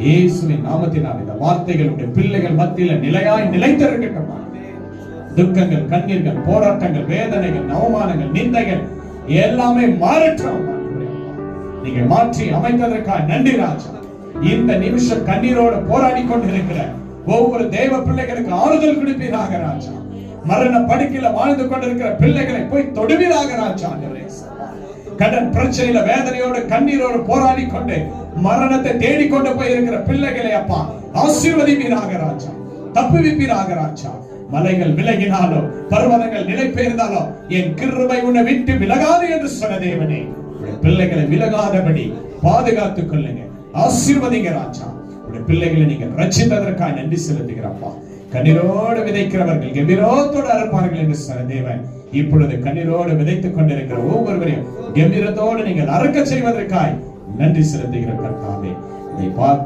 இயேசுவின் நாமத்தினால் இந்த வார்த்தைகளுடைய பிள்ளைகள் மத்தியில நிலையாய் நிலைத்திருக்கட்டும். துக்கங்கள், கண்ணீர்கள், போராட்டங்கள், வேதனைகள், அவமானங்கள், நிந்தைகள் எல்லாமே மாறட்டும். நீங்க மாற்றி அமைத்ததற்காக நன்றி ராஜா. இந்த நிமிஷம் கண்ணீரோடு போராடி கொண்டிருக்கிற ஒவ்வொரு தேவ பிள்ளைகளுக்கு ஆறுதல் கொடுப்பீராக ராஜா. மரண படுக்கையில வாழ்ந்து கொண்டிருக்கிற பிள்ளைகளை போய் தொடுவீராக ராஜா. கடன் பிரச்சனையில வேதனையோடு கண்ணீரோடு போராடி கொண்டு மரணத்தை தேடிக்கொண்டு போய் இருக்கிற பிள்ளைகளை அப்பா ஆசீர்வதிப்பீராக ராஜா. தப்புவிப்பீராக ராஜா. மலைகள் விலகினாலோ பர்வதங்கள் நிலை பெயர்ந்தாலோ என் கிருபை உன்னை விட்டு விலகாது என்று சொன்ன தேவனே, பிள்ளைகளை விலகாதபடி பாதுகாத்துக் கொள்ளுங்க. ஆசீர்வதிங்க ராஜா. பிள்ளைகளை நீங்க ரட்சித்ததற்காக நன்றி செலுத்துகிறப்பா. கண்ணீரோடு விதைக்கிறவர்கள் கம்பீரத்தோடு அறுப்பார்கள் என்று சொன்ன தேவன், இப்பொழுது கண்ணீரோடு விதைத்துக் கொண்டிருக்கிற ஒவ்வொருவரையும் கம்பீரத்தோடு நீங்கள் அறுக்க செய்வதற்காக நன்றி செலுத்துகிற கர்த்தாவே. இதை பார்த்து